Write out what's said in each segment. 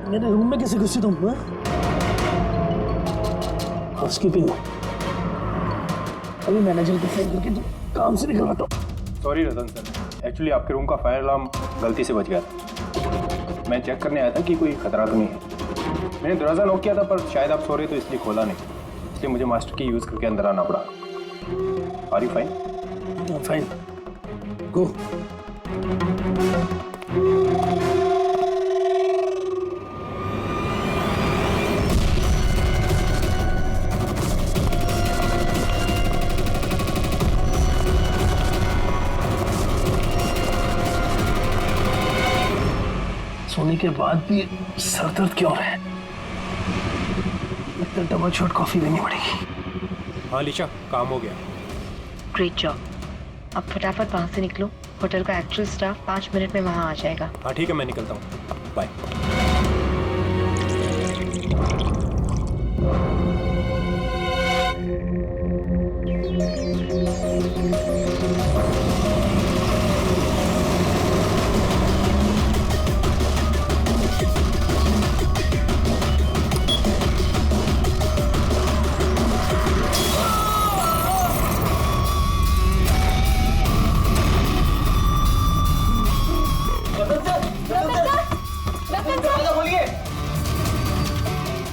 मेरे रूम में कैसे घुसी तुम? हाउसकीपिंग अभी मैनेजर को फोन करके काम से निकलवाता हूँ। सॉरी रतन सर, एक्चुअली आपके रूम का फायर अलार्म गलती से बज गया था। मैं चेक करने आया था कि कोई खतरा तो नहीं है। मैंने दरवाज़ा नॉक किया था पर शायद आप सो रहे तो इसलिए खोला नहीं, इसलिए मुझे मास्टर की यूज़ करके अंदर आना पड़ा। Are you fine? Fine, go. सोने के बाद भी सर दर्द क्यों है? लगता है डबल शॉट कॉफी लेनी पड़ेगी। हाँ लिशा, काम हो गया। Great job. अब फटाफट वहाँ से निकलो, होटल का एक्चुअल स्टाफ 5 मिनट में वहाँ आ जाएगा। हाँ ठीक है, मैं निकलता हूँ, बाय।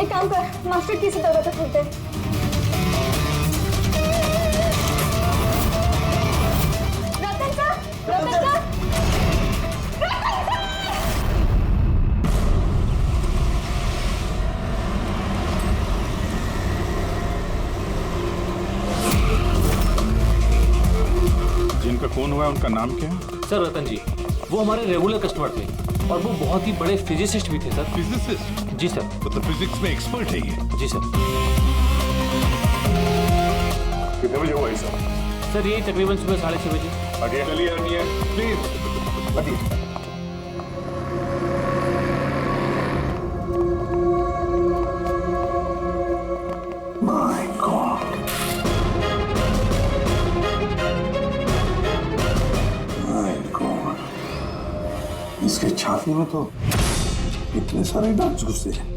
एक काम कर, मास्टर की दरवाजा खोलते हैं। रतन सर, रतन सर, रतन सर! जिनका खून हुआ है उनका नाम क्या है? सर रतन जी, वो हमारे रेगुलर कस्टमर थे और वो बहुत ही बड़े फिजिसिस्ट भी थे सर। फिजिसिस्ट? जी सर। तो फिजिक्स में एक्सपर्ट है ये। जी सर। कितने बजे हुआ ये सब? सर यही तकरीबन सुबह 6:30 बजे। हटिए, चलिए हटिए, प्लीज हटिए। माय गॉड, माय गॉड, इसके छाती में तो इतने सारे डार्ट्स घुसे हैं।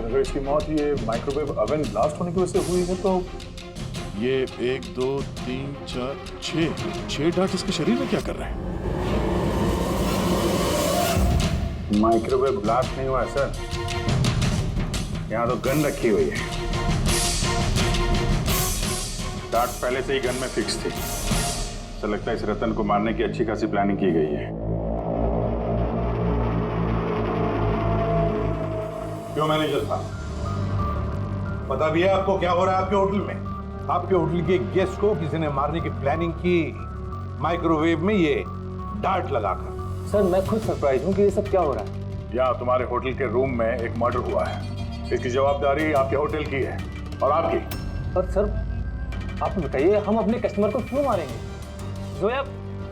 अगर इसकी मौत ये माइक्रोवेव ओवन ब्लास्ट होने की वजह से हुई है तो ये 1 2 3 4 6 डार्ट इसके शरीर में क्या कर रहे हैं? माइक्रोवेव ब्लास्ट नहीं हुआ है सर, यहाँ तो गन रखी हुई है। डार्ट पहले से ही गन में फिक्स थी। ऐसा लगता है इस रतन को मारने की अच्छी खासी प्लानिंग की गई है। क्यों मैनेजर साहब, पता भी है आपको क्या हो रहा है आपके होटल में? आपके होटल के गेस्ट को किसी ने मारने की प्लानिंग की, माइक्रोवेव में ये डार्ट लगाकर। सर मैं खुद सरप्राइज हूँ कि ये सब क्या हो रहा है। यहाँ तुम्हारे होटल के रूम में एक मर्डर हुआ है, इसकी जवाबदारी आपके होटल की है और आपकी। पर सर आप बताइए, हम अपने कस्टमर को क्यों मारेंगे? जोया,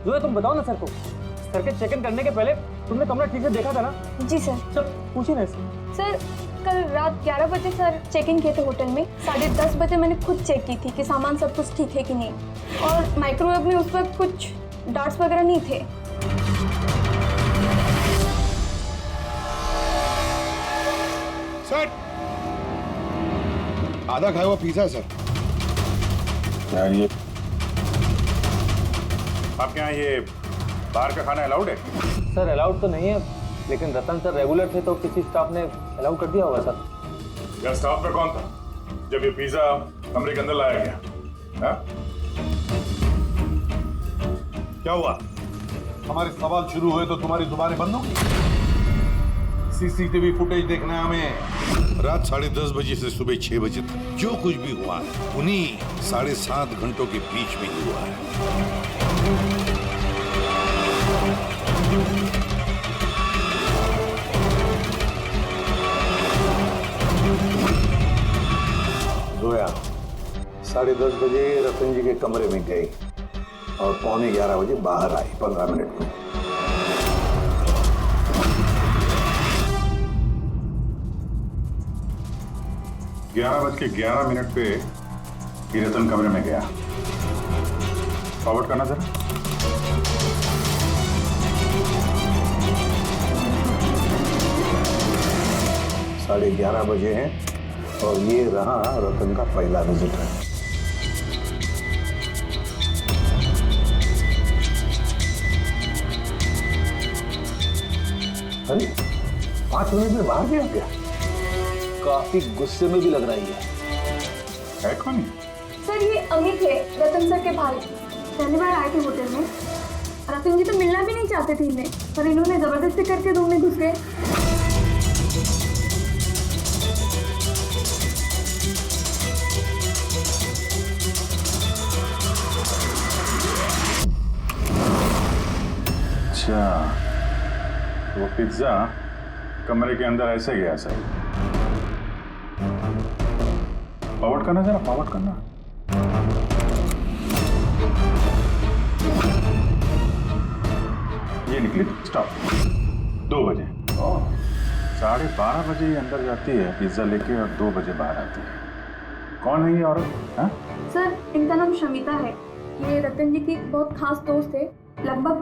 जोया तुम बताओ ना सर को। सर के चेक इन करने के पहले तुमने कमरा ठीक से देखा था ना? जी सर। सब पूछिए ना सर कल रात 11 बजे सर चेक इन किए थे होटल में। 10:30 बजे मैंने खुद चेक की थी कि सामान सब कुछ ठीक है कि नहीं, और माइक्रोवेव में उस वक्त कुछ डार्ट्स वगैरह नहीं थे। सर आधा खाया हुआ पिज्जा है सर। यार ये आपके यहाँ ये बाहर का खाना अलाउड है? सर अलाउड तो नहीं है, लेकिन रतन सर रेगुलर थे तो किसी स्टाफ ने अलाउ कर दिया होगा सर। या स्टाफ में कौन था जब ये पिज्जा कमरे के अंदर लाया गया? हा? क्या हुआ? हमारे सवाल शुरू हुए तो तुम्हारी जुबानें बंद हो गई? सीसीटीवी फुटेज देखना है हमें। रात 10:30 बजे से सुबह 6 बजे तक जो कुछ भी हुआ उन्हीं 7.5 घंटों के बीच में हुआ है। जोया 10:30 बजे रतन जी के कमरे में गई और 11:15 बजे बाहर आई, 15 मिनट में। ग्यारह बज के 11 मिनट पे ये रतन कमरे में गया। फॉरवर्ड करना जरा। 11:30 बजे हैं और ये रहा रतन का पहला विजिट है। अरे 5 मिनट में बाहर भी आ गया। काफी गुस्से में भी लग रही है कौन ये? सर ये अमित है, रतन सर के भाई। पहली बार आए थे होटल में। रतन जी तो मिलना भी नहीं चाहते थे इन्हें, पर इन्होंने जबरदस्ती करके रूम में घुस गए। अच्छा, वो पिज्जा कमरे के अंदर ऐसे गया सर। फॉरवर्ड करना जरा, फॉरवर्ड करना। ये निकली स्टॉप 2 बजे। 12:30 बजे ये अंदर जाती है पिज्जा लेके और 2 बजे बाहर आती है। कौन है ये औरत? हाँ? सर इनका नाम शमिता है। ये रतन जी की बहुत खास दोस्त है। लगभग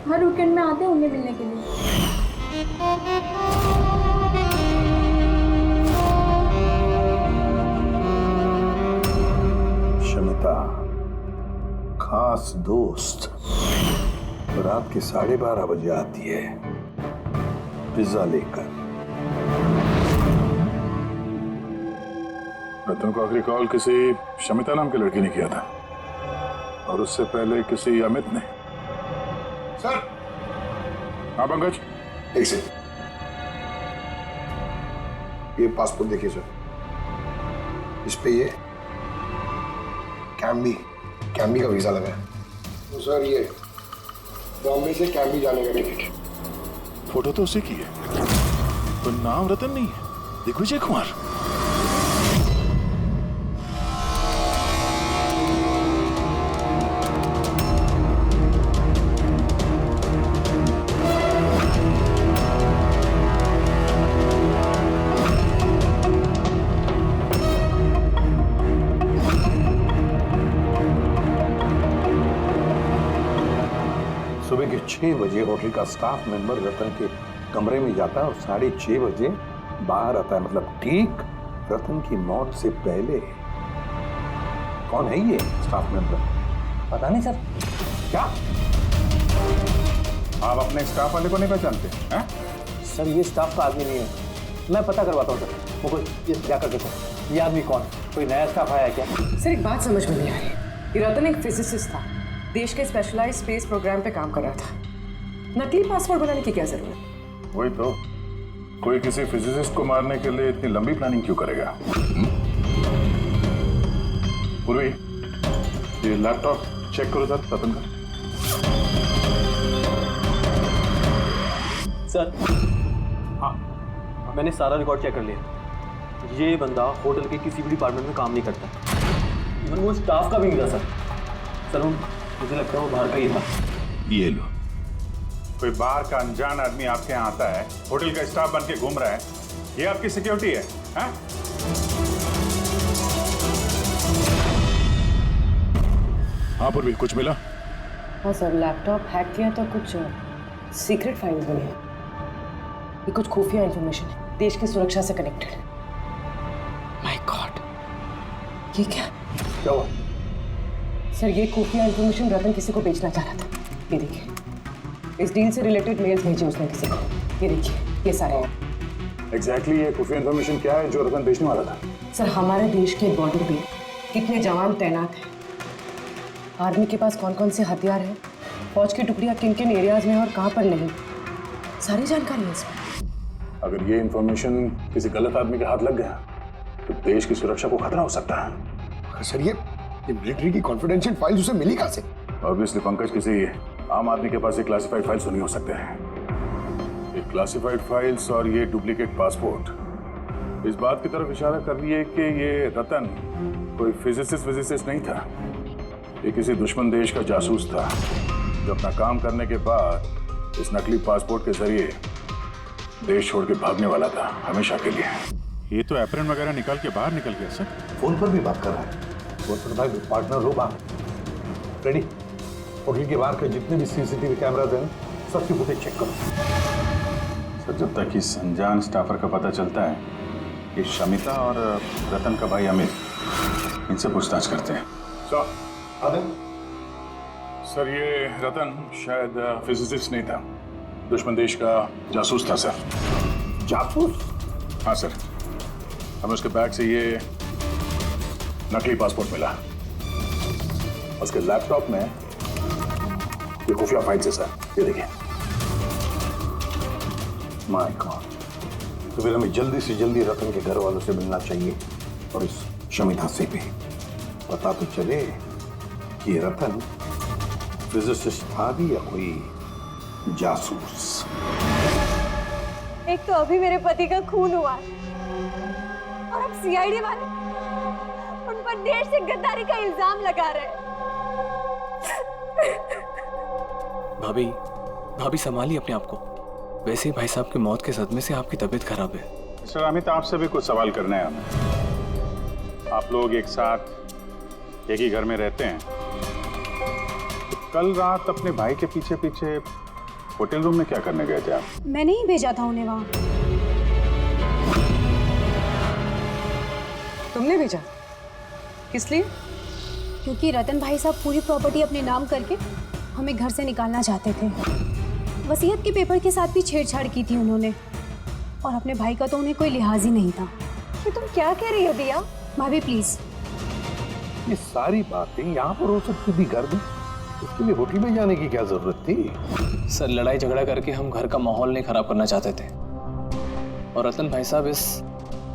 हर वीकेंड में आते हैं उन्हें मिलने के लिए। शमिता खास दोस्त रात के 12:30 बजे आती है पिज्जा लेकर। रतन को आखिरी कॉल किसी शमिता नाम की लड़की ने किया था और उससे पहले किसी अमित ने। सर। हाँ पंकज, एक सेकंड, ये पासपोर्ट देखिए सर। इस पे ये कैम्बी का वीजा लगा है। तो सर ये बॉम्बे से कैम्बी जाने का टिकट। फोटो तो उसी की है, तो नाम रतन नहीं है, दिग्विजय कुमार। सुबह के 6 बजे होटल का स्टाफ मेंबर रतन के कमरे में जाता है और 6:30 बजे बाहर आता है, मतलब ठीक रतन की मौत से पहले। कौन है ये स्टाफ मेंबर? पता नहीं सर। क्या आप अपने स्टाफ वाले को नहीं पहचानते हैं? सर ये स्टाफ का आदमी नहीं है, मैं पता करवाता हूँ सर। वो कोई ये जाकर देखो, ये आदमी कौन है? कोई नया स्टाफ आया है क्या? सर एक बात समझ में नहीं आ रही। ये रतन एक फिजिसिस्ट था, देश के स्पेशलाइज स्पेस प्रोग्राम पे काम कर रहा था। नकली पासपोर्ट बनाने की क्या जरूरत? वही तो, कोई किसी फिजिसिस्ट को मारने के लिए इतनी लंबी प्लानिंग क्यों करेगा? पूर्वी, ये लैपटॉप चेक करो सर रतन का। सर हाँ, मैंने सारा रिकॉर्ड चेक कर लिया। ये बंदा होटल के किसी भी डिपार्टमेंट में काम नहीं करता, इवन वो स्टाफ का भी नहीं था सर। सर मुझे लगता है वो बाहर का ही था। ये लो, कोई बाहर का अनजान आदमी आपके यहाँ आता है, होटल का स्टाफ बन के घूम रहा है, ये आपकी सिक्योरिटी है? हाँ? हाँ पूर्वी, कुछ मिला? हाँ सर, लैपटॉप हैक किया तो कुछ सीक्रेट फाइल्स मिली। ये कुछ खुफिया इंफॉर्मेशन है, देश की सुरक्षा से कनेक्टेड। माय गॉड, ये क्या हुआ? सर ये खुफिया इंफॉर्मेशन रतन किसी को बेचना चाह रहा था। ये देखिए, इस डील से रिलेटेड मेल्स भेजे उसने किसी को। ये देखिए, ये सारे हैं। एग्जैक्टली ये खुफिया इंफॉर्मेशन क्या है जो रतन बेचने वाला था? सर हमारे देश के बॉर्डर पे कितने जवान तैनात हैं, आर्मी के पास कौन कौन से हथियार हैं, फौज की टुकड़ियां किन किन एरियाज में और कहाँ पर नहीं, सारी जानकारी है इसमें। अगर ये इंफॉर्मेशन किसी गलत आदमी के हाथ लग गया तो देश की सुरक्षा को खतरा हो सकता है। सर ये मिलिट्री की कॉन्फिडेंशियल फाइल्स उसे मिली कहाँ से? ऑब्वियसली पंकज, किसी आम आदमी के पास ये क्लासिफाइड फाइल्स नहीं हो सकते हैं। ये क्लासिफाइड फाइल्स और ये डुप्लीकेट पासपोर्ट इस बात की तरफ इशारा कर रही है कि ये रतन कोई फिजिसिस्ट नहीं था, ये किसी दुश्मन देश का जासूस था जो अपना काम करने के बाद इस नकली पासपोर्ट के जरिए देश छोड़ के भागने वाला था हमेशा के लिए। ये तो एप्रन वगैरह निकाल के बाहर निकल गया सर। फोन पर भी बात कर रहा है। बोल सकता है पार्टनर हो बाहर। रेडी? होटल के बाहर के जितने भी सीसीटीवी कैमराज हैं सबकी फुटेज चेक करो। सर जब तक इस अनजान स्टाफर का पता चलता है ये शमिता और रतन का भाई अमित, इनसे पूछताछ करते हैं। सर ये रतन शायद फिजिसिस्ट नहीं था, दुश्मन देश का जासूस था सर। जासूस? हाँ सर, हमें उसके बैग से ये नकली पासपोर्ट मिला। उसके लैपटॉप में ये खुफिया फाइल है सर, ये देखिए। माय गॉड, तो फिर हमें जल्दी से जल्दी रतन के घर वालों से मिलना चाहिए और इस शमिता से भी पता तो चले कि रतन फिजिसिस्ट था भी या कोई जासूस। एक तो अभी मेरे पति का खून हुआ और अब सीआईडी वाले उन पर देश से गद्दारी का इल्जाम लगा रहे हैं। भाभी संभालिए अपने आप को। वैसे ही भाई साहब की मौत के सदमे से आपकी तबीयत खराब है। मिस्टर अमित, आपसे भी कुछ सवाल करना है हमें। आप लोग एक साथ एक ही घर में रहते हैं, तो कल रात अपने भाई के पीछे पीछे होटल रूम में क्या करने गए थे आप? मैंने ही भेजा था उन्हें वहां। तुमने भेजा? किस लिए? क्योंकि रतन भाई साहब पूरी प्रॉपर्टी अपने नाम करके हमें घर से निकालना चाहते थे। वसीयत के पेपर के साथ भी छेड़छाड़ की थी उन्होंने, और अपने भाई का तो उन्हें कोई लिहाज ही नहीं था। ये तुम क्या कह रही हो दिया? भाभी प्लीज। ये सारी बातें यहाँ पर हो सकती थी घर में, इसके लिए होटल में जाने की क्या जरूरत थी? सर लड़ाई झगड़ा करके हम घर का माहौल नहीं खराब करना चाहते थे, और रतन भाई साहब इस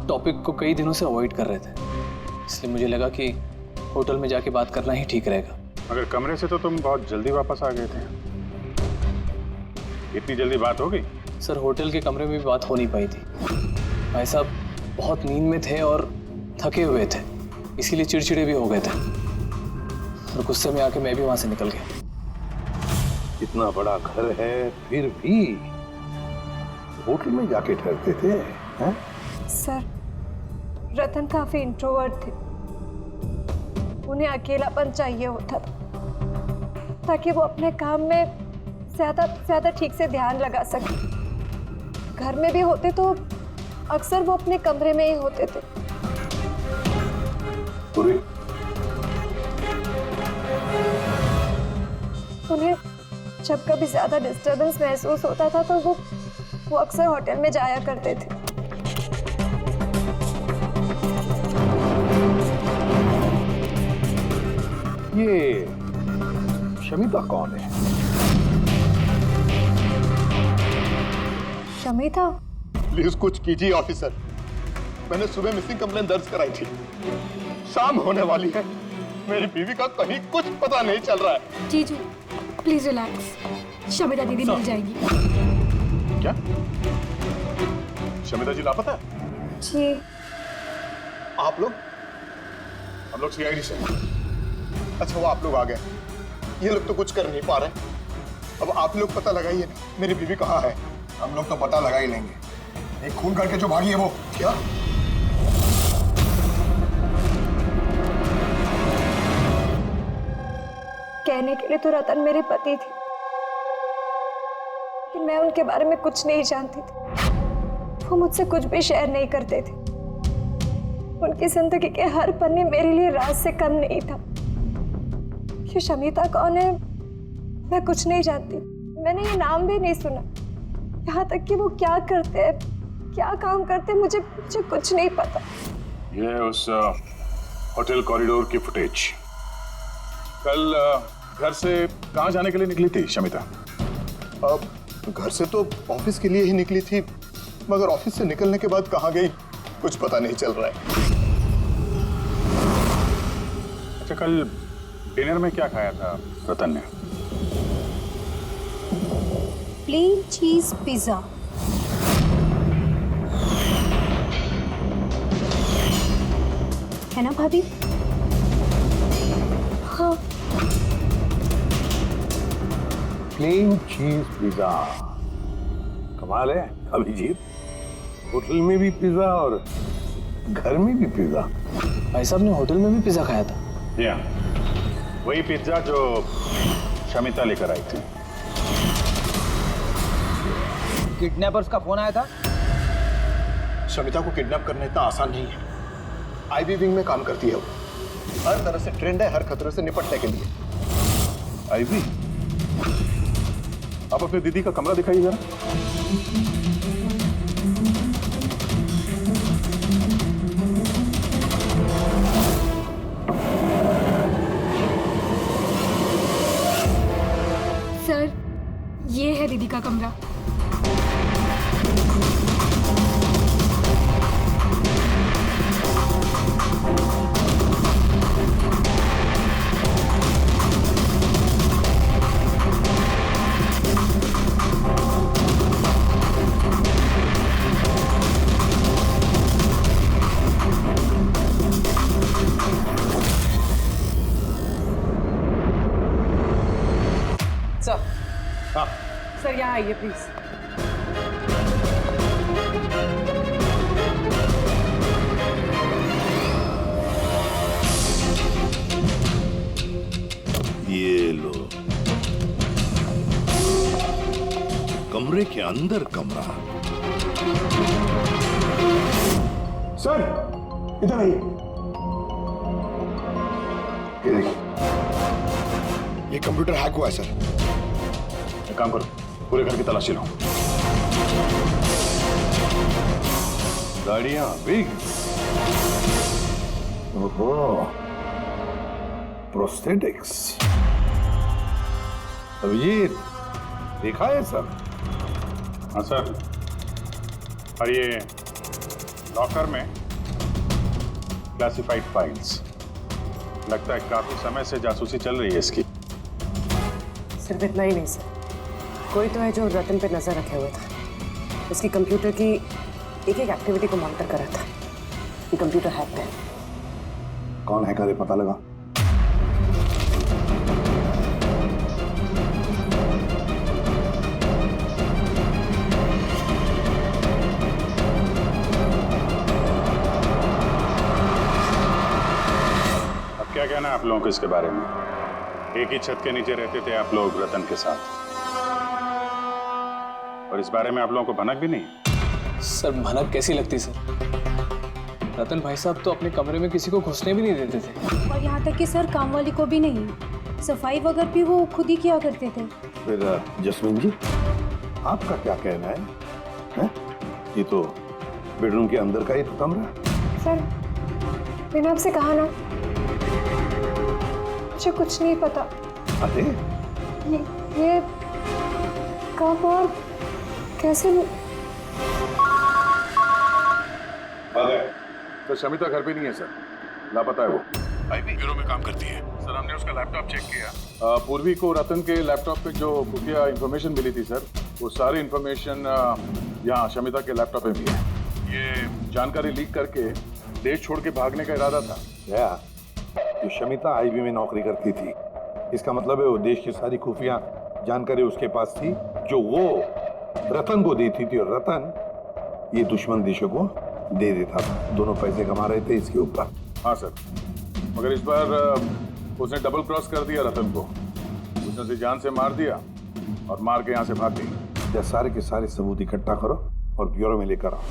टॉपिक को कई दिनों से अवॉइड कर रहे थे, इसलिए मुझे लगा कि होटल में जाके बात करना ही ठीक रहेगा। मगर कमरे से तो तुम बहुत जल्दी वापस आ गए थे, इतनी जल्दी बात हो गई? सर होटल के कमरे में भी बात हो नहीं पाई थी। भाई साहब बहुत नींद में थे और थके हुए थे, इसीलिए चिड़चिड़े भी हो गए थे, और गुस्से में आके मैं भी वहां से निकल गया। इतना बड़ा घर है फिर भी होटल में जाके ठहरते थे हैं? सर रतन काफी इंट्रोवर्ट थे, उन्हें अकेलापन चाहिए होता था ताकि वो अपने काम में ज्यादा ठीक से ध्यान लगा सके। घर में भी होते तो अक्सर वो अपने कमरे में ही होते थे। उन्हें जब कभी ज्यादा डिस्टरबेंस महसूस होता था तो वो अक्सर होटल में जाया करते थे। ये शमिता कौन है? शमिता? प्लीज कुछ कीजिए ऑफिसर, मैंने सुबह मिसिंग कंप्लेंट दर्ज कराई थी, शाम होने वाली है, मेरी बीवी का कहीं कुछ पता नहीं चल रहा है। जीजू प्लीज रिलैक्स, शमिता दीदी मिल जाएगी। क्या शमिता जी लापता है? जी। आप लोग? हम लोग सीआईडी से। अच्छा वो आप लोग आ गए, ये लोग तो कुछ कर नहीं पा रहे, अब आप लोग पता लगाइए मेरी बीवी कहाँ है। हम लोग तो पता लगा ही लेंगे, एक खून करके जो भागी है वो। क्या? कहने के लिए तो रतन मेरे पति थे, लेकिन मैं उनके बारे में कुछ नहीं जानती थी। वो मुझसे कुछ भी शेयर नहीं करते थे। उनकी जिंदगी के हर पन्ने मेरे लिए राज से कम नहीं था। ये शमिता कौन है मैं कुछ नहीं जानती, मैंने ये नाम भी नहीं सुना। यहाँ तक कि वो क्या करते हैं, क्या काम करते हैं, मुझे कुछ नहीं पता। ये उस होटल कॉरिडोर की फुटेज। कल घर से कहाँ जाने के लिए निकली थी शमिता? अब घर से तो ऑफिस के लिए ही निकली थी, मगर ऑफिस से निकलने के बाद कहाँ गई कुछ पता नहीं चल रहा है। अच्छा कल डिनर में क्या खाया था रतन ने? प्लेन चीज पिज्जा। है ना भाभी? हाँ। प्लेन चीज पिज्जा, कमाल है अभिजीत, होटल में भी पिज्जा और घर में भी पिज्जा। भाई साहब ने होटल में भी पिज्जा खाया था? या वही पिज्जा जो शमिता लेकर आई थी। किडनैपर्स का फोन आया था? शमिता को किडनैप करना इतना आसान नहीं है। आईबी विंग में काम करती है वो, हर तरह से ट्रेंड है हर खतरे से निपटने के लिए। आईवी, आप अपने दीदी का कमरा दिखाइए जरा। सर, ये है दीदी का कमरा। सर यहाँ आइए प्लीज। ये लो, कमरे के अंदर कमरा। सर इधर आइए। ये देखिए, ये कंप्यूटर हैक हुआ है सर। एक काम करो, पूरे घर की तलाशी लो। गाड़ियां बिग, ओहो, प्रोस्थेटिक्स। अभिजीत देखा है सर? हाँ सर, और ये लॉकर में क्लासिफाइड फाइल्स। लगता है काफी समय से जासूसी चल रही है इसकी। सिर्फ इतना ही नहीं सर, कोई तो है जो रतन पे नजर रखे हुए था। उसकी कंप्यूटर की एक एक एक्टिविटी को मॉनिटर कर रहा था। ये कंप्यूटर हैक है। कौन हैकर है पता लगा? अब क्या कहना है आप लोगों को इसके बारे में? एक ही छत के नीचे रहते थे आप लोग रतन के साथ, और इस बारे में आप लोगों को भनक भी नहीं? सर भनक कैसी लगती सर? रतन भाई साहब तो अपने कमरे में किसी को घुसने भी नहीं देते थे। और यहाँ तक कि सर काम वाली को भी नहीं, सफाई वगैरह भी वो खुद ही किया करते थे। फिर जसमीन जी, आपका क्या कहना है? ये तो बेडरूम के अंदर का ही तो कमरा। सर मैंने आपसे कहा ना, मुझे कुछ नहीं पता। अरे ये कब और कैसे? तो शमिता घर पे नहीं है सर, लापता है वो। आईबी ब्यूरो में काम करती है सर। हमने उसका लैपटॉप चेक किया। पूर्वी को रतन के लैपटॉप पे जो खुफिया इंफॉर्मेशन मिली थी सर, वो सारी इंफॉर्मेशन यहाँ शमिता के लैपटॉप पे भी है। ये जानकारी लीक करके देश छोड़ के भागने का इरादा था। क्या जो शमिता आईबी में नौकरी करती थी, इसका मतलब है वो देश की सारी खुफिया जानकारी उसके पास थी जो वो रतन को देती थी, और रतन ये दुश्मन देशों को दे देता था। दोनों पैसे कमा रहे थे इसके ऊपर। हाँ सर, मगर इस बार उसने डबल क्रॉस कर दिया रतन को। उसने उसे जान से मार दिया और मार के यहाँ से भाग गई। या सारे के सारे सबूत इकट्ठा करो और ब्यूरो में लेकर आओ।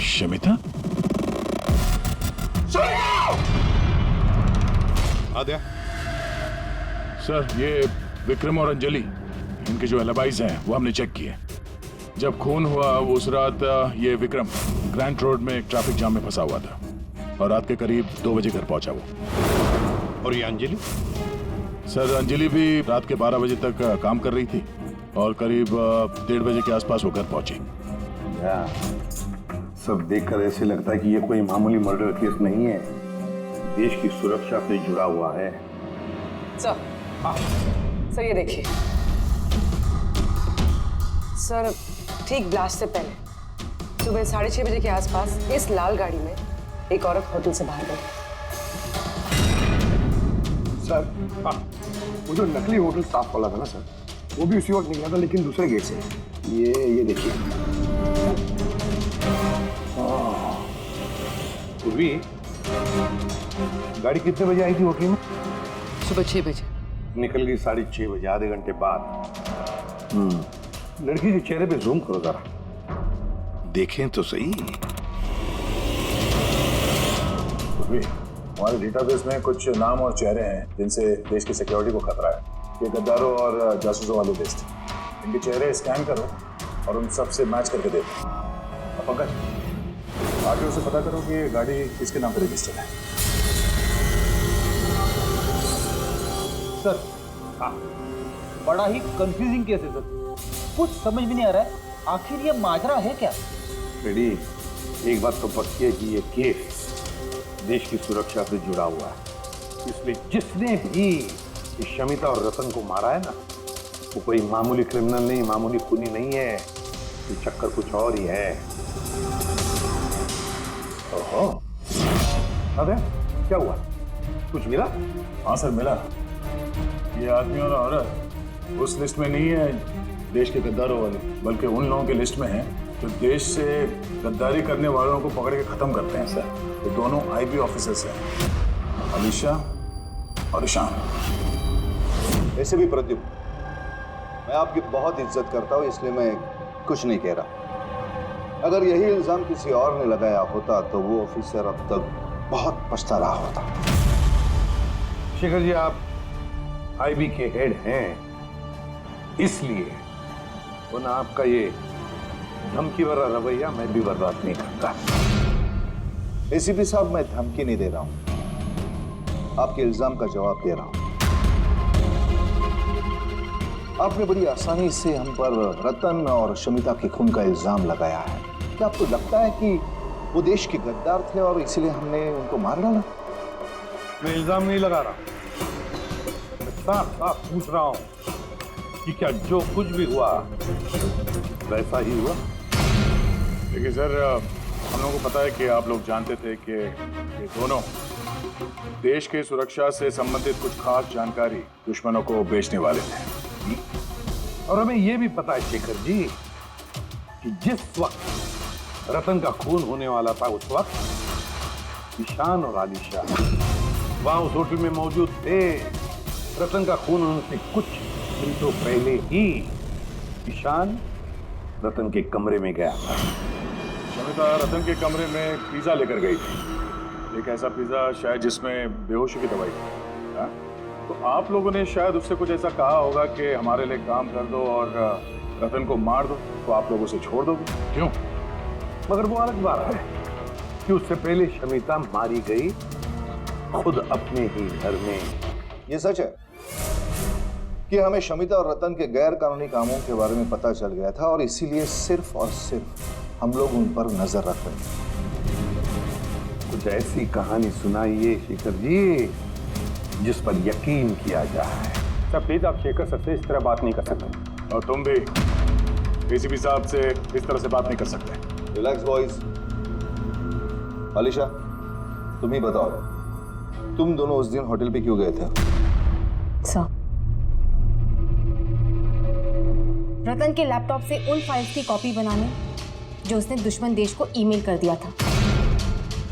शमिता? आद्या, सर ये विक्रम और अंजलि, इनके जो एलिबाइज हैं वो हमने चेक किए। जब खून हुआ उस रात ये विक्रम ग्रैंड रोड में एक ट्रैफिक जाम में फंसा हुआ था और रात के करीब 2 बजे घर पहुंचा वो। और ये अंजलि? सर अंजलि भी रात के 12 बजे तक काम कर रही थी और करीब 1:30 बजे के आसपास वो घर पहुंची। सब देखकर ऐसे लगता है कि ये कोई मामूली मर्डर केस नहीं है, देश की सुरक्षा से जुड़ा हुआ है। सर ये देखिए सर, ठीक ब्लास्ट से पहले सुबह 6:30 बजे के आसपास इस लाल गाड़ी में एक औरत होटल से बाहर गई। सर वो जो नकली होटल स्टाफ वाला था ना सर, वो भी उसी वक्त निकला था, लेकिन दूसरे गेट से। ये देखिए। पूर्वी, गाड़ी कितने बजे आई थी होटल में? सुबह 6 बजे। निकल गई 6:30 बजे, आधे घंटे बाद। लड़की के चेहरे पे जूम करो जरा, देखें तो सही। हमारे डेटाबेस में कुछ नाम और चेहरे हैं जिनसे देश की सिक्योरिटी को खतरा है। ये गद्दारों और जासूसों वाली लिस्ट। इनके चेहरे स्कैन करो और उन सब से मैच करके देखो। अब पंकज, आगे उसे पता करो कि ये गाड़ी किसके नाम पर रजिस्टर्ड है। सर, बड़ा ही कंफ्यूजिंग केस है सर, कुछ समझ भी नहीं आ रहा है आखिर ये माजरा है क्या। बेटी, एक बात तो पक्की है कि ये केस देश की सुरक्षा से जुड़ा हुआ है। इसलिए जिसने भी इस शमिता और रतन को मारा है ना, वो कोई मामूली क्रिमिनल नहीं, मामूली खूनी नहीं है। ये चक्कर कुछ और ही है। ओहो, अबे क्या हुआ? कुछ मिला? हाँ सर, मिला। ये आदमी और औरत उस लिस्ट में नहीं है देश के गद्दारों वाले, बल्कि उन लोगों की लिस्ट में है जो देश से गद्दारी करने वालों को पकड़ के खत्म करते हैं सर। ये दोनों आईबी ऑफिसर्स हैं, अलीशा और ईशान। ऐसे भी प्रद्युम्न, मैं आपकी बहुत इज्जत करता हूँ, इसलिए मैं कुछ नहीं कह रहा। अगर यही इल्जाम किसी और ने लगाया होता तो वो ऑफिसर अब तक बहुत पछता रहा होता। शेखर जी, आप आईबी के हेड हैं, इसलिए वरना आपका ये धमकी भरा रवैया मैं भी बर्दाश्त नहीं करता। एसीपी साहब, मैं धमकी नहीं दे रहा हूं, आपके इल्जाम का जवाब दे रहा हूं। आपने बड़ी आसानी से हम पर रतन और शमिता के खून का इल्जाम लगाया है। क्या आपको लगता है कि वो देश के गद्दार थे और इसलिए हमने उनको मार डाला? मैं इल्जाम नहीं लगा रहा, मैं साफ साफ पूछ रहा हूं कि क्या जो कुछ भी हुआ वैसा ही हुआ? देखिए सर, हम लोगों को पता है कि आप लोग जानते थे कि ये दोनों देश के सुरक्षा से संबंधित कुछ खास जानकारी दुश्मनों को बेचने वाले थे। और हमें यह भी पता है शेखर जी कि जिस वक्त रतन का खून होने वाला था, उस वक्त ईशान और आलिशा वहां उस होटल में मौजूद थे। रतन का खून होने से कुछ मिनटों पहले ही ईशान रतन के कमरे में गया था। शमिता रतन के कमरे में पिज्जा लेकर गई थी, एक ऐसा पिज्जा शायद जिसमें बेहोशी की दवाई थी। हाँ? तो आप लोगों ने शायद उससे कुछ ऐसा कहा होगा कि हमारे लिए काम कर दो और रतन को मार दो, तो आप लोग उसे छोड़ दोगे। क्यों? मगर वो अलग बात है कि उससे पहले शमिता मारी गई खुद अपने ही घर में। ये सच है कि हमें शमिता और रतन के गैर कानूनी कामों के बारे में पता चल गया था और इसीलिए सिर्फ और सिर्फ हम लोग उन पर नजर रख रहे हैं। कुछ ऐसी कहानी सुनाइए शेखर जी जिस पर यकीन किया जाए। सर प्लीज, आप शेखर सर से इस तरह बात नहीं कर सकते। और तुम भी एसीपी साहब से इस तरह से बात नहीं कर सकते। Relax boys. अलीशा, तुम ही बताओ, तुम दोनों उस दिन होटल पे क्यों गए थे? सर, रतन के लैपटॉप से उन फाइल्स की कॉपी बनाने जो उसने दुश्मन देश को ईमेल कर दिया था,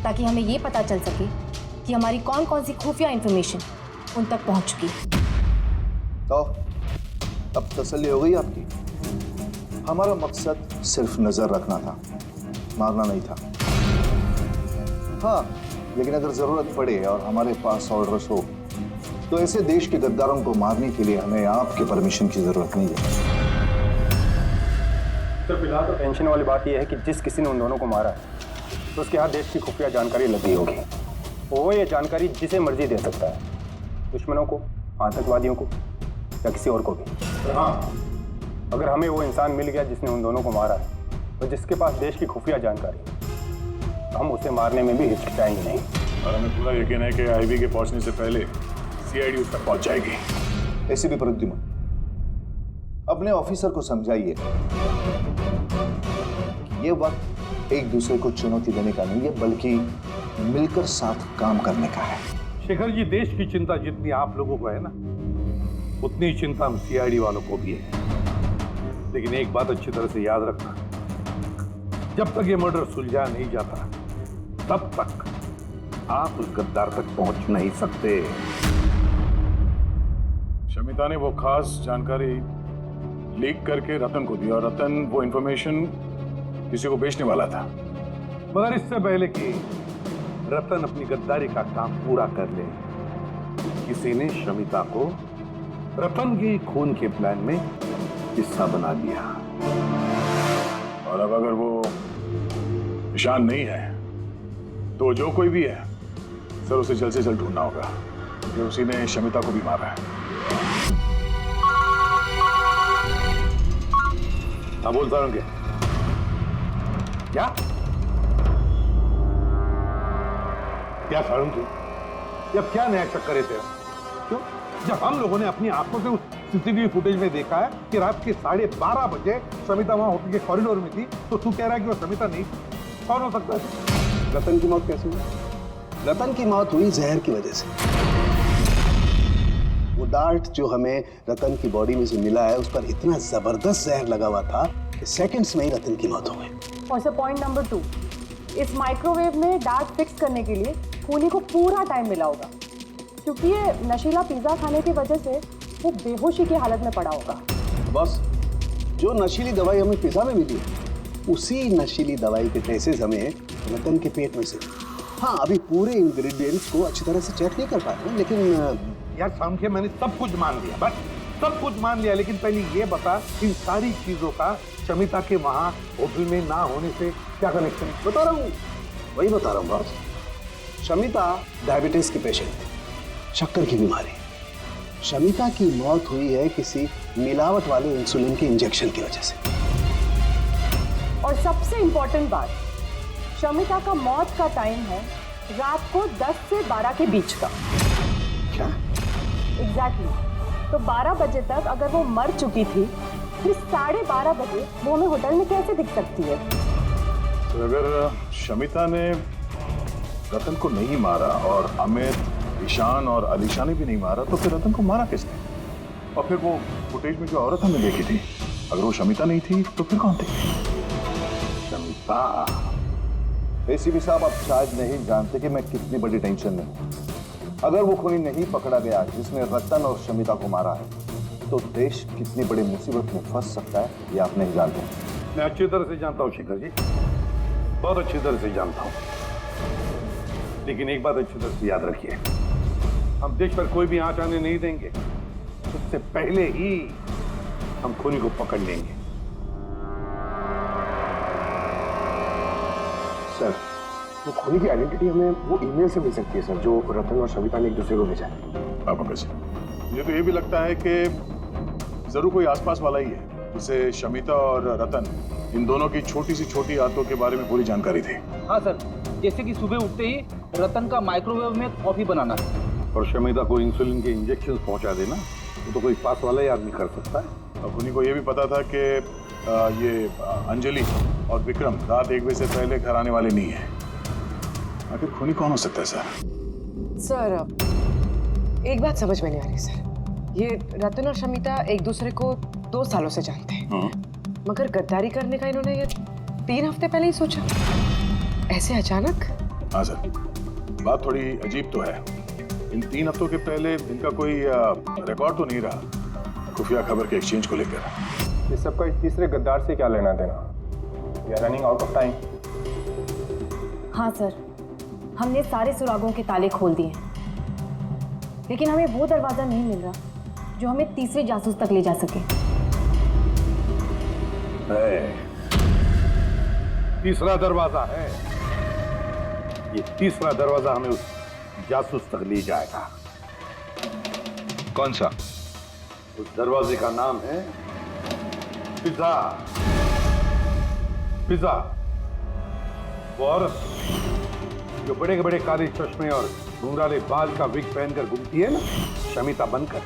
ताकि हमें ये पता चल सके कि हमारी कौन कौन सी खुफिया इंफॉर्मेशन उन तक पहुंच चुकी। तो अब तसल्ली हो गई आपकी? हमारा मकसद सिर्फ नजर रखना था, मारना नहीं था। हाँ, लेकिन अगर जरूरत पड़े और हमारे पास ऑर्डर्स हो तो ऐसे देश के गद्दारों को मारने के लिए हमें आपके परमिशन की जरूरत नहीं है। तो फिलहाल तो टेंशन वाली बात यह है कि जिस किसी ने उन दोनों को मारा है तो उसके हाथ देश की खुफिया जानकारी लगी होगी। वो ये जानकारी जिसे मर्जी दे सकता है, दुश्मनों को, आतंकवादियों को या किसी और को भी। हाँ, अगर हमें वो इंसान मिल गया जिसने उन दोनों को मारा है, तो जिसके पास देश की खुफिया जानकारी है, हम उसे मारने में भी हिचकिचाएंगे नहीं। और हमें पूरा यकीन है कि आईबी के पहुंचने से पहले सीआईडी उस तक पहुंच जाएगी। ऐसे भी प्रद्युम्न, अपने ऑफिसर को समझाइए ये वक्त एक दूसरे को चुनौती देने का नहीं है, बल्कि मिलकर साथ काम करने का है। शेखर जी, देश की चिंता जितनी आप लोगों को है ना, उतनी चिंता हम सीआईडी वालों को भी है। लेकिन एक बात अच्छी तरह से याद रखना, जब तक ये मर्डर सुलझा नहीं जाता तब तक आप उस गद्दार तक पहुंच नहीं सकते। शमिता ने वो खास जानकारी लीक करके रतन को दी और रतन वो इंफॉर्मेशन किसी को बेचने वाला था। मगर इससे पहले कि रतन अपनी गद्दारी का काम पूरा कर ले, किसी ने शमिता को रतन के खून के प्लान में हिस्सा बना लिया। और अब अगर वो निशान नहीं है तो जो कोई भी है सर उसे जल्द से जल्द ढूंढना होगा, क्योंकि उसी ने शमिता को भी मारा है। हाँ बोलता हूँ क्या क्या सारुण तू अब क्या नया चक्कर है तेरा? क्यों? जब हम लोगों ने अपनी आंखों से उस सीसीटीवी फुटेज में देखा है कि रात के 12:30 बजे समिता वहां होटल के कॉरिडोर में थी, तो तू कह रहा है कि वो समिता नहीं थी? कौन हो सकता है? रतन की मौत कैसे हुई? रतन की मौत हुई जहर की वजह से। वो डार्ट जो हमें रतन की बॉडी में से मिला है उस पर इतना जबरदस्त जहर लगा हुआ था कि सेकंड्स में ही रतन की मौत हो गई। और सर पॉइंट नंबर 2, इस माइक्रोवेव में डार्ट फिक्स करने के लिए खूनी को पूरा टाइम मिला होगा, क्योंकि ये नशीला पिज्जा खाने की वजह से वो बेहोशी की हालत में पड़ा होगा। बस जो नशीली दवाई हमें पिज्जा में मिली है उसी नशीली दवाई के ट्रेसेस हमें रतन के पेट में से। हाँ, अभी पूरे इंग्रेडिएंट्स को अच्छी तरह से चेक नहीं कर पाए, लेकिन यार सामने मैंने सब कुछ मान लिया, बस सब कुछ मान लिया, लेकिन पहले ये बता इन सारी चीजों का शमिता के वहां होटल में ना होने से क्या कनेक्शन? बता रहा हूँ, वही बता रहा हूँ बॉस। शमिता डायबिटीज की पेशेंट है, शक्कर की बीमारी। शमिता की मौत हुई है किसी मिलावट वाले इंसुलिन के इंजेक्शन की वजह से। और सबसे इंपॉर्टेंट बात, शमिता का मौत का टाइम है रात को 10 से 12 के बीच का। क्या? एग्जैक्टली। तो 12 बजे तक अगर वो मर चुकी थी, फिर 12:30 बजे वो हमें होटल में कैसे दिख सकती है? तो अगर शमिता ने रतन को नहीं मारा और अमित, ईशान और अलीशा ने भी नहीं मारा, तो फिर रतन को मारा किसने? और फिर वो फुटेज में जो औरत हमने देखी थी, अगर वो शमिता नहीं थी तो फिर कौन थी? शमिता। एसीपी साहब, आप शायद नहीं जानते कि मैं कितनी बड़ी टेंशन में हूं। अगर वो खूनी नहीं पकड़ा गया जिसने रतन और शमिता को मारा है, तो देश कितनी बड़ी मुसीबत में फंस सकता है ये आप नहीं जानते। मैं अच्छी तरह से जानता हूँ शेखर जी, बहुत अच्छी तरह से जानता हूँ, लेकिन एक बात अच्छी तरह से याद रखिए, हम देश पर कोई भी आंच आने नहीं देंगे। उससे पहले ही हम खूनी को पकड़ लेंगे। सर, वो खूनी की आइडेंटिटी हमें वो ईमेल से मिल सकती है सर, जो रतन और शमिता ने एक दूसरे को भेजा है। अब मुझे तो ये भी लगता है कि जरूर कोई आसपास वाला ही है जिसे शमिता और रतन इन दोनों की छोटी से छोटी आदतों के बारे में पूरी जानकारी थी। हाँ सर, जैसे कि सुबह उठते ही रतन का माइक्रोवेव में कॉफी बनाना और शमिता को इंसुलिन के इंजेक्शन पहुंचा देना, वो तो कोई पास वाला ही आदमी कर सकता है। अब उन्हीं को ये भी पता था कि ये अंजलि और विक्रम रात 1 बजे से पहले घर आने वाले नहीं है। आखिर खूनी कौन हो सकता है सर? सर, एक बात समझ में नहीं आ रही सर। ये रतन और शमिता एक दूसरे को 2 सालों से जानते हैं, मगर गद्दारी करने का इन्होंने ये 3 हफ्ते पहले ही सोचा, ऐसे अचानक? हाँ सर, बात थोड़ी अजीब तो है। इन 3 हफ्तों के पहले इनका कोई रिकॉर्ड तो नहीं रहा खुफिया खबर के एक्सचेंज को लेकर। इस सबका इस तीसरे गद्दार से क्या लेना देना? We are running out of time. हाँ सर, हमने सारे सुरागों के ताले खोल दिए हैं, लेकिन हमें वो दरवाजा नहीं मिल रहा जो हमें तीसरे जासूस तक ले जा सके। तीसरा दरवाजा है, ये तीसरा दरवाजा हमें उस जासूस तक ले जाएगा। कौन सा? उस दरवाजे का नाम है पिज्जा। पिज्जा, वो औरत जो बड़े बड़े काले चश्मे और घुंघराले बाल का विग पहनकर घूमती है ना, शमिता बनकर,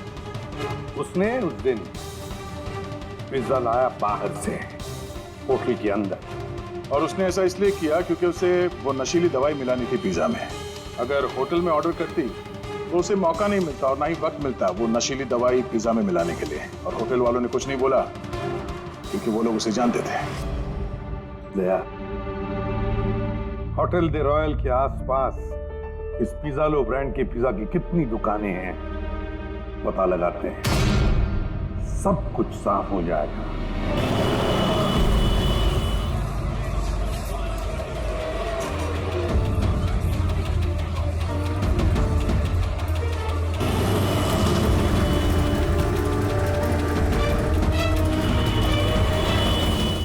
उसने उस दिन पिज्जा लाया बाहर से होटल के अंदर। और उसने ऐसा इसलिए किया क्योंकि उसे वो नशीली दवाई मिलानी थी पिज्जा में। अगर होटल में ऑर्डर करती तो उसे मौका नहीं मिलता और ना ही वक्त मिलता वो नशीली दवाई पिज्जा में मिलाने के लिए। और होटल वालों ने कुछ नहीं बोला क्योंकि वो लोग उसे जानते थे। दया, होटल दे रॉयल के आसपास इस पिज़्ज़ालो ब्रांड के पिज्जा की कितनी दुकानें हैं पता लगाते हैं, सब कुछ साफ हो जाएगा।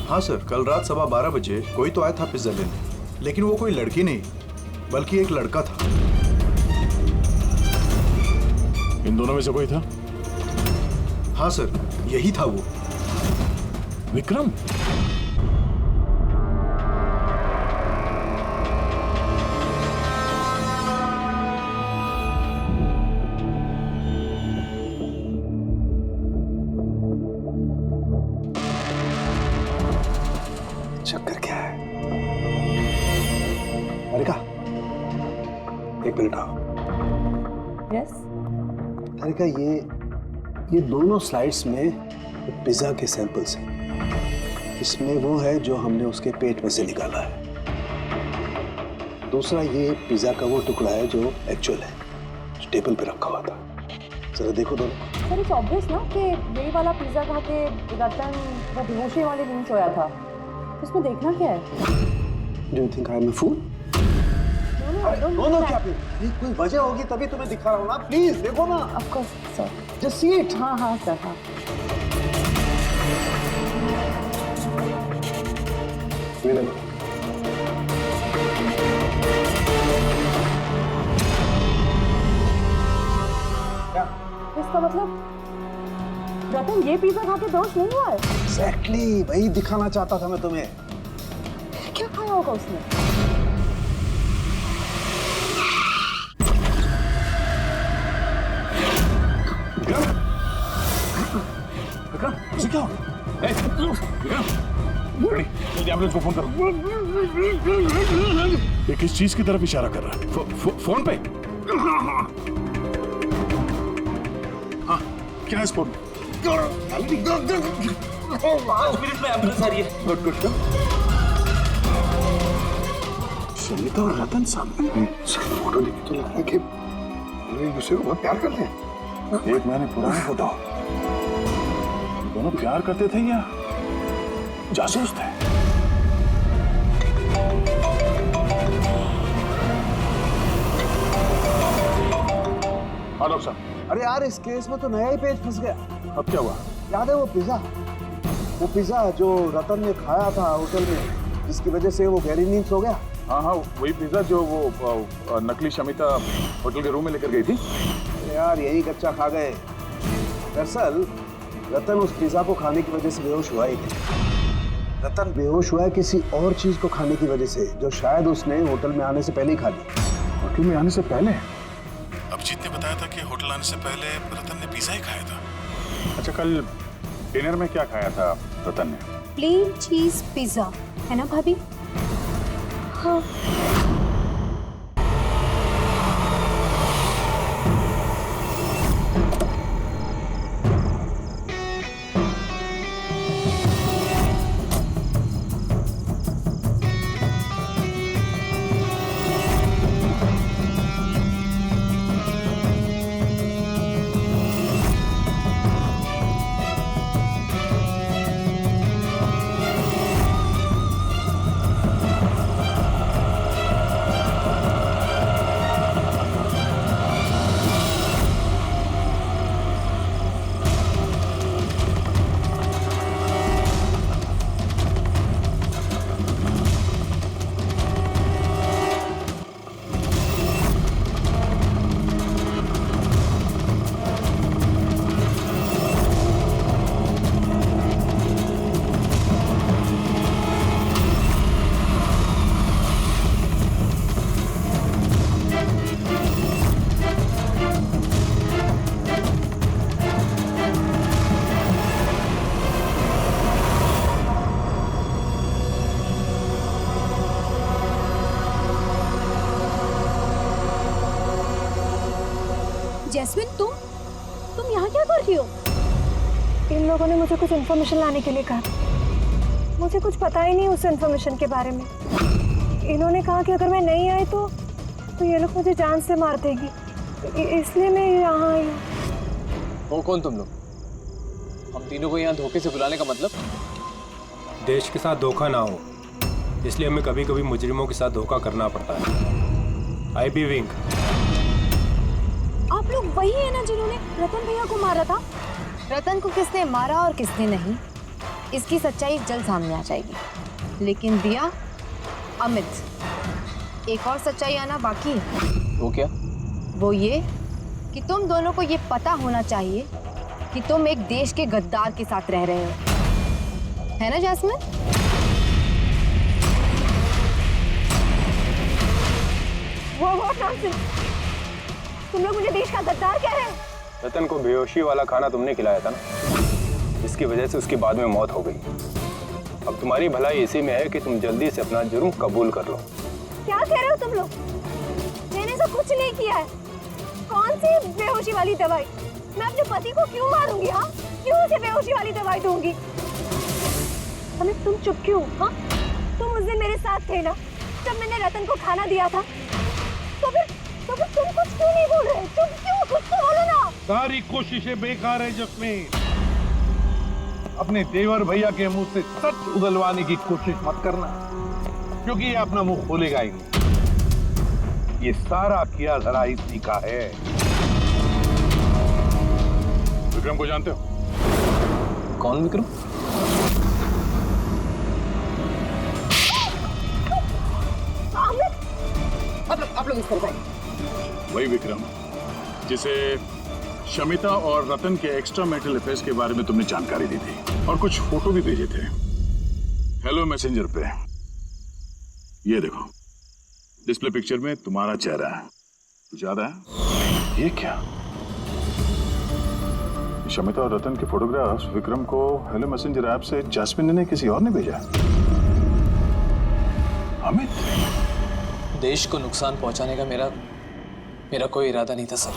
हाँ सर, कल रात 12:15 बजे कोई तो आया था पिज्जा लेने, लेकिन वो कोई लड़की नहीं बल्कि एक लड़का था। इन दोनों में से कोई था? हाँ सर, यही था वो। विक्रम? चक्कर क्या है? अरिका, एक मिनट आओ। यस। अरिका, ये दोनों स्लाइड्स में पिज्जा के सैंपल्स हैं। इसमें वो है जो हमने उसके पेट में से निकाला है। दूसरा ये पिज्जा का वो टुकड़ा है जो एक्चुअल है, जो टेबल पे रखा हुआ था। जरा देखो दोनों। सर इट्स ऑब्वियस ना कि यही वाला पिज्जा खा के रतन वो बेहोशी वाले दिन सोया था। इसमें देखना क्या है? Do you think I am a fool? दोनों क्या पे? कोई वजह होगी तभी तुम्हें दिखा रहा हूँ ना। प्लीज देखो ना। Of course sir. Just see it. हाँ सर हाँ। क्या? इसका मतलब रतन ये पिज्जा खा के बेहोश नहीं हुआ है? Exactly, वही दिखाना चाहता था मैं तुम्हें। क्या खाया होगा उसने? विक्रम, उसे क्या हो? जल्दी एम्बुलेंस को फोन करो। ये किस चीज की तरफ इशारा कर रहा है? फोन पे? हाँ, क्या है इस फोन? 5 मिनट में एम्बुलेंस आ रही है। गुड। सुनीता और रतन सामने फोटो देखी तो लग रहा है कि एक दूसरे को बहुत प्यार करते हैं। 1 महीने पुरानी फोटो। दोनों प्यार करते थे या जासूस थे? हाँ डॉक्टर साहब। अरे यार, इस केस में तो नया ही पेज फंस गया। अब क्या हुआ? याद है वो पिज्जा जो रतन ने खाया था होटल में, जिसकी वजह से वो गहरी नींद सो गया। हाँ, वही पिज्जा जो वो नकली शमिता होटल के रूम में लेकर गई थी। यार यही कच्चा खा गए। दरअसल रतन उस पिज्जा को खाने की वजह से बेहोश हुआ ही नहीं। रतन बेहोश हुआ है किसी और चीज को खाने की वजह से, जो शायद उसने होटल में आने से पहले ही खा ली। होटल में आने से पहले? अभिजीत ने बताया था कि होटल आने से पहले रतन ने पिज्जा ही खाया था। अच्छा, कल डिनर में क्या खाया था रतन ने? प्लेन चीज पिज्जा, है ना भाभी? हाँ। जैस्मिन, तुम यहाँ क्या कर रही हो? इन लोगों ने मुझे कुछ इन्फॉर्मेशन लाने के लिए कहा। मुझे कुछ पता ही नहीं उस इन्फॉर्मेशन के बारे में। इन्होंने कहा कि अगर मैं नहीं आई तो ये लोग मुझे जान से मार देगी, इसलिए मैं यहाँ आई हूँ। हो कौन तुम लोग? हम तीनों को यहाँ धोखे से बुलाने का मतलब? देश के साथ धोखा ना हो, इसलिए हमें कभी कभी मुजरिमों के साथ धोखा करना पड़ता है। आई बी विंग। आप लोग वही है ना जिन्होंने रतन भैया को मारा था? रतन को किसने मारा और किसने नहीं, इसकी सच्चाई जल्द सामने आ जाएगी। लेकिन दिया, अमित, एक और सच्चाई आना बाकी है। वो क्या? वो ये कि तुम दोनों को ये पता होना चाहिए कि तुम एक देश के गद्दार के साथ रह रहे हो, है ना जैस्मिन? वो नॉनसेंस! तुम लोग मुझे देश का गद्दार कह रहे हो? रतन को बेहोशी वाला खाना तुमने खिलाया था ना, जिसकी वजह से उसकी बाद में मौत हो गई। अब तुम्हारी भलाई इसी में है कि तुम जल्दी से अपना जुर्म कबूल कर लो। क्या कह रहे हो तुम लोग? मैंने तो कुछ नहीं किया है। कौन सी बेहोशी वाली दवाई? मैं अपने पति को क्यों मारूंगी? हाँ, क्यों उसे बेहोशी वाली दवाई दूंगी? अमित, तुम चुप क्यों? हाँ, तुम उस दिन मेरे साथ थे ना जब मैंने रतन को खाना दिया था। तो फिर तुम कुछ क्यों नहीं बोल रहे? चुप क्यों? कुछ तो बोलो ना। सारी कोशिशें बेकार है जस्मीन। अपने देवर भैया के मुंह से सच उगलवाने की कोशिश मत करना, क्योंकि ये अपना मुंह खोलेगा ही नहीं। ये सारा किया धरा इसी का है। विक्रम को जानते हो? कौन विक्रम? आप लोग इस तरफ आइए। वही विक्रम जिसे शमिता और रतन के एक्स्ट्रा मैरिटल अफेयर्स के बारे में तुमने जानकारी दी थी और कुछ फोटो भी भेजे थे हेलो मैसेंजर पे। ये देखो, डिस्प्ले पिक्चर में तुम्हारा चेहरा है, कुछ याद है? ये क्या? शमिता और रतन के फोटोग्राफ्स विक्रम को हेलो मैसेंजर ऐप से जैस्मिन ने किसी और ने भेजा। अमित, देश को नुकसान पहुंचाने का मेरा कोई इरादा नहीं था सर।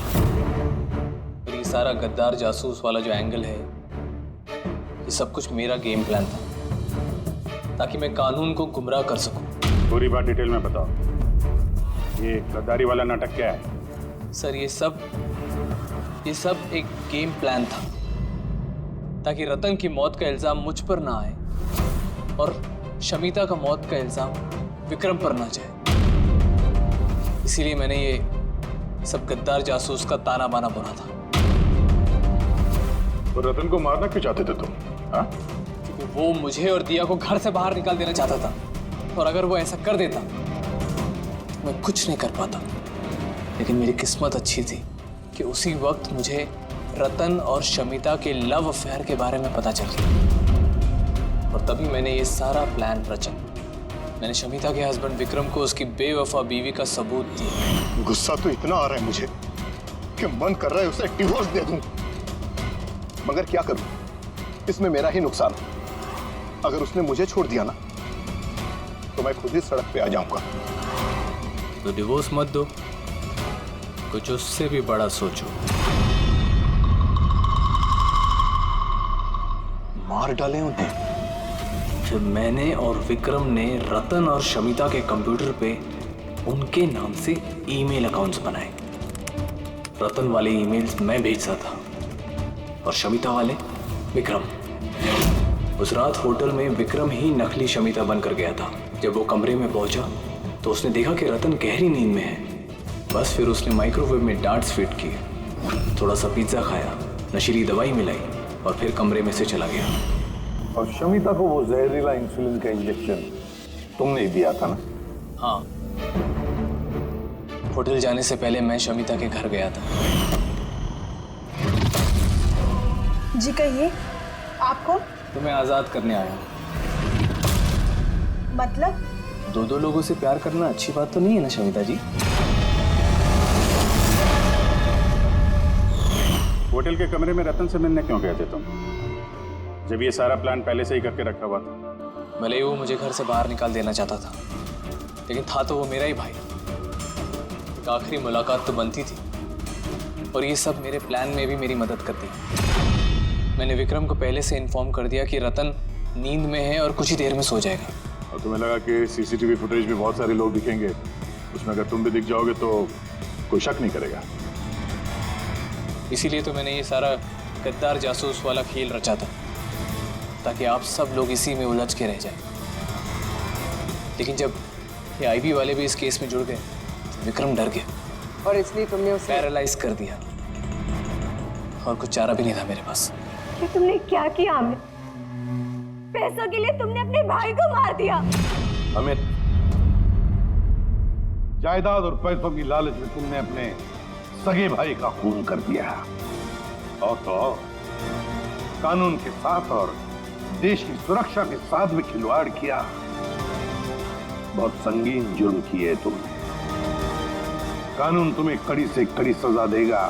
और ये सारा गद्दार जासूस वाला जो एंगल है, ये सब कुछ मेरा गेम प्लान था, ताकि मैं कानून को गुमराह कर सकूं। पूरी बात डिटेल में बताओ। ये गद्दारी वाला नाटक क्या है? सर ये सब एक गेम प्लान था, ताकि रतन की मौत का इल्जाम मुझ पर ना आए और शमिता का मौत का इल्जाम विक्रम पर ना जाए। इसीलिए मैंने ये सब गद्दार जासूस का ताना बाना बुना था। तो रतन को मारना क्यों चाहते थे तुम? हाँ? क्योंकि वो मुझे और दिया को घर से बाहर निकाल देना चाहता था, और अगर वो ऐसा कर देता तो मैं कुछ नहीं कर पाता। लेकिन मेरी किस्मत अच्छी थी कि उसी वक्त मुझे रतन और शमिता के लव अफेयर के बारे में पता चल गया, और तभी मैंने ये सारा प्लान रचा। मैंने शमिता के हस्बैंड विक्रम को उसकी बेवफा बीवी का सबूत दिया। गुस्सा तो इतना आ रहा है मुझे कि मन कर रहा है उसे डिवोर्स दे दूं, मगर क्या करूं? इसमें मेरा ही नुकसान। अगर उसने मुझे छोड़ दिया ना, तो मैं खुद ही सड़क पे आ जाऊंगा। तो डिवोर्स मत दो, कुछ उससे भी बड़ा सोचो। मार डालें उन्हें। जब मैंने और विक्रम ने रतन और शमिता के कंप्यूटर पे उनके नाम से ईमेल अकाउंट्स बनाए। रतन वाले ईमेल्स मैं भेजता था और शमिता वाले विक्रम। उस रात होटल में विक्रम ही नकली शमिता बनकर गया था। जब वो कमरे में पहुंचा तो उसने देखा कि रतन गहरी नींद में है। बस फिर उसने माइक्रोवेव में डार्ट्स फिट किए, थोड़ा सा पिज्जा खाया, नशीली दवाई मिलाई और फिर कमरे में से चला गया। और शमिता को वो जहरीला इंसुलिन का इंजेक्शन तुमने ही दिया था ना? हाँ, होटल जाने से पहले मैं शमिता के घर गया था। जी कहिए, आप कौन? तो मैं आजाद करने आया हूँ। मतलब? दो लोगों से प्यार करना अच्छी बात तो नहीं है ना शमिता जी? होटल के कमरे में रतन से मिलने क्यों गए थे तुम, जब ये सारा प्लान पहले से ही करके रखा हुआ था? भले ही वो मुझे घर से बाहर निकाल देना चाहता था, लेकिन था तो वो मेरा ही भाई। एक आखिरी मुलाकात तो बनती थी, और ये सब मेरे प्लान में भी मेरी मदद करती है। मैंने विक्रम को पहले से इन्फॉर्म कर दिया कि रतन नींद में है और कुछ ही देर में सो जाएगा। और तुम्हें लगा कि सीसीटीवी फुटेज में बहुत सारे लोग दिखेंगे, उसमें अगर तुम भी दिख जाओगे तो कोई शक नहीं करेगा। इसीलिए तो मैंने ये सारा गद्दार जासूस वाला खेल रचा था, ताकि आप सब लोग इसी में उलझ के रह जाएं। लेकिन जब ये आईबी वाले भी इस केस में जुड़ गए तो विक्रम डर गया और इसलिए तुमने उसे पैरालाइज कर दिया, और कुछ चारा भी नहीं था मेरे पास। ये तुमने क्या किया अमित? पैसों के लिए तुमने अपने भाई को मार दिया। अमित, जायदाद और पैसों की लालच में तुमने अपने सगे भाई का खून कर दिया, और तो और कानून के साथ और देश की सुरक्षा के साथ भी खिलवाड़ किया। बहुत संगीन जुर्म किए तुमने। कानून तुम्हें कड़ी से कड़ी सजा देगा।